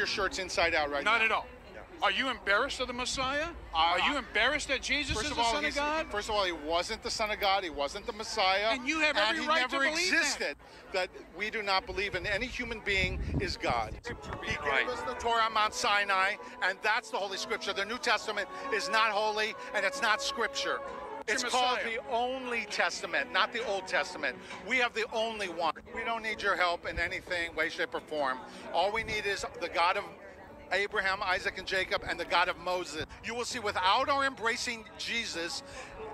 shirt's inside out right now. Not at all. Are you embarrassed of the Messiah? Are you embarrassed that Jesus is the Son of God? First of all, he wasn't the Son of God. He wasn't the Messiah. And you have every right to believe that. And he never existed. That we do not believe in any human being is God. He gave us the Torah on Mount Sinai, and that's the Holy Scripture. The New Testament is not holy, and it's not Scripture. It's called the only Testament, not the Old Testament. We have the only one. We don't need your help in anything, way, shape, or form. All we need is the God of Abraham, Isaac, and Jacob, and the God of Moses. You will see, without our embracing Jesus,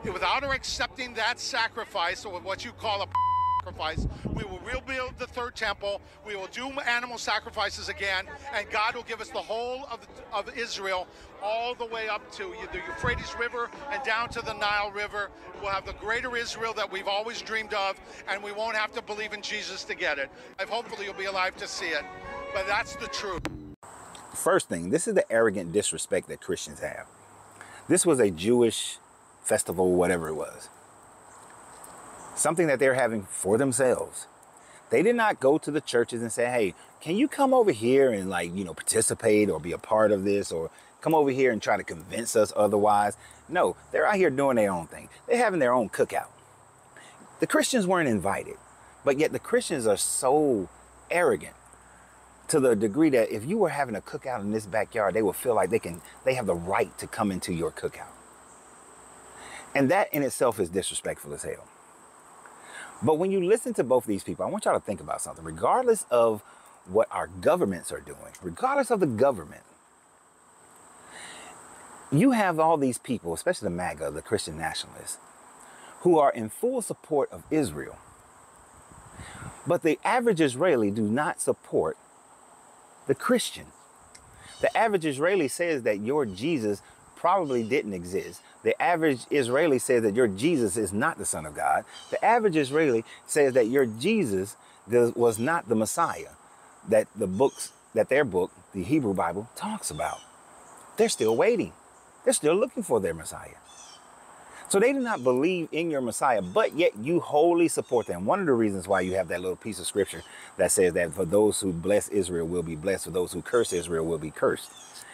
without our accepting that sacrifice, or what you call a sacrifice, we will rebuild the third temple, we will do animal sacrifices again, and God will give us the whole of Israel, all the way up to the Euphrates River and down to the Nile River. We'll have the greater Israel that we've always dreamed of, and we won't have to believe in Jesus to get it. Hopefully you'll be alive to see it, but that's the truth. First thing, this is the arrogant disrespect that Christians have. This was a Jewish festival, whatever it was. Something that they're having for themselves. They did not go to the churches and say, hey, can you come over here and participate or be a part of this, or come over here and try to convince us otherwise. No, they're out here doing their own thing. They're having their own cookout. The Christians weren't invited, but yet the Christians are so arrogant to the degree that if you were having a cookout in this backyard, they will feel like they have the right to come into your cookout. And that in itself is disrespectful as hell. But when you listen to both these people, I want y'all to think about something. Regardless of what our governments are doing, regardless of the government, you have all these people, especially the MAGA, the Christian nationalists, who are in full support of Israel. But the average Israeli do not support the Christian. The average Israeli says that your Jesus probably didn't exist. The average Israeli says that your Jesus is not the Son of God. The average Israeli says that your Jesus was not the Messiah that their book, the Hebrew Bible, talks about. They're still waiting. They're still looking for their Messiah. So they do not believe in your Messiah, but yet you wholly support them. One of the reasons why you have that little piece of scripture that says that for those who bless Israel will be blessed, for those who curse Israel will be cursed.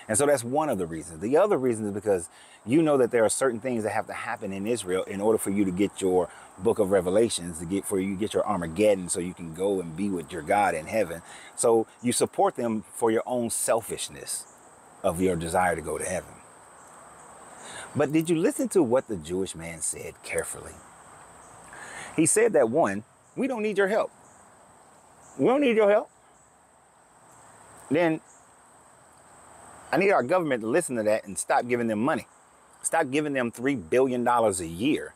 And so that's one of the reasons. The other reason is because you know that there are certain things that have to happen in Israel in order for you to get your book of Revelations, for you to get your Armageddon so you can go and be with your God in heaven. So you support them for your own selfishness of your desire to go to heaven. But did you listen to what the Jewish man said carefully? He said that, one, we don't need your help. We don't need your help. Then I need our government to listen to that and stop giving them money. Stop giving them $3 billion a year.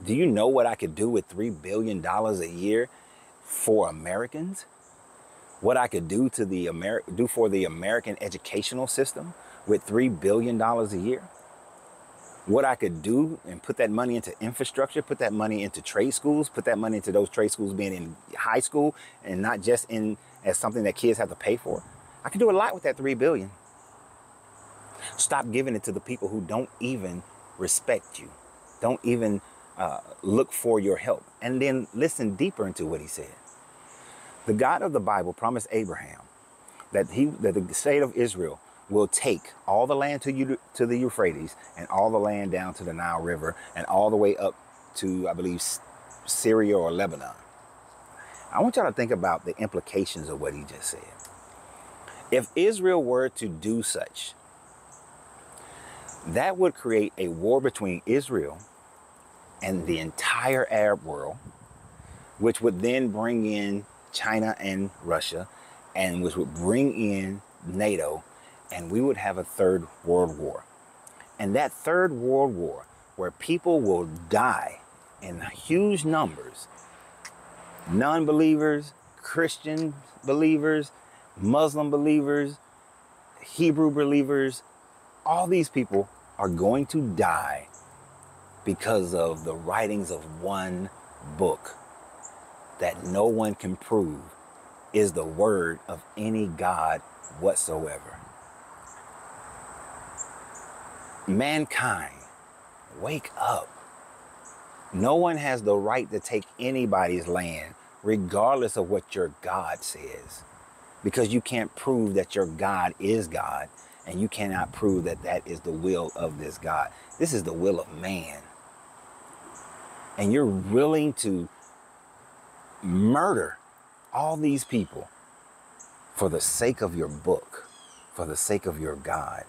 Do you know what I could do with $3 billion a year for Americans? What I could do do for the American educational system with $3 billion a year? What I could do and put that money into infrastructure, put that money into trade schools, put that money into those trade schools being in high school and not just as something that kids have to pay for. I could do a lot with that $3 billion. Stop giving it to the people who don't even respect you, don't even look for your help. And then listen deeper into what he said. The God of the Bible promised Abraham that the state of Israel will take all the land to the Euphrates and all the land down to the Nile River and all the way up to, I believe, Syria or Lebanon. I want y'all to think about the implications of what he just said. If Israel were to do such, that would create a war between Israel and the entire Arab world, which would then bring in China and Russia, and which would bring in NATO, and we would have a third world war. And that third world war, where people will die in huge numbers, non-believers, Christian believers, Muslim believers, Hebrew believers, all these people are going to die because of the writings of one book that no one can prove is the word of any God whatsoever. Mankind, wake up. No one has the right to take anybody's land, regardless of what your God says. because you can't prove that your God is God, and you cannot prove that that is the will of this God. This is the will of man. And you're willing to murder all these people for the sake of your book, for the sake of your God,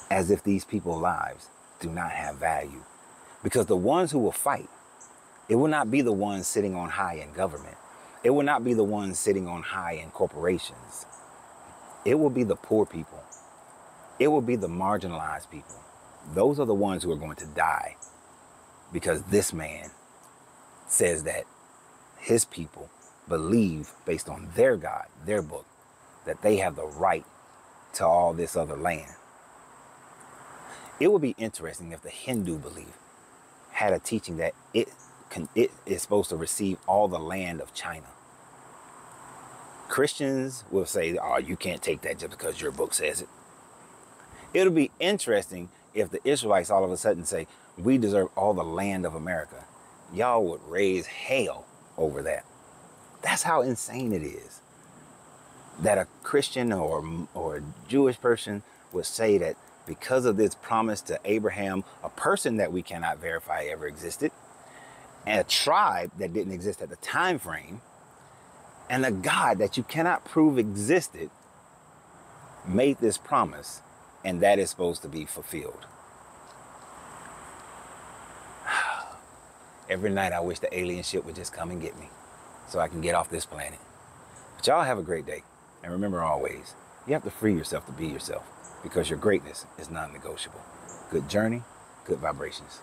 as if these people's lives do not have value. Because the ones who will fight, it will not be the ones sitting on high in government. It will not be the ones sitting on high in corporations. It will be the poor people. It will be the marginalized people. Those are the ones who are going to die, because this man says that his people believe, based on their God, their book, that they have the right to all this other land. It would be interesting if the Hindu belief had a teaching that it is supposed to receive all the land of China. Christians will say, oh, you can't take that just because your book says it. It'll be interesting if the Israelites all of a sudden say, we deserve all the land of America. Y'all would raise hell over that. That's how insane it is. That a Christian or a Jewish person would say that because of this promise to Abraham, a person that we cannot verify ever existed, and a tribe that didn't exist at the time frame, and a God that you cannot prove existed, made this promise, and that is supposed to be fulfilled. Every night I wish the alien ship would just come and get me so I can get off this planet. But y'all have a great day. And remember always, you have to free yourself to be yourself, because your greatness is non-negotiable. Good journey, good vibrations.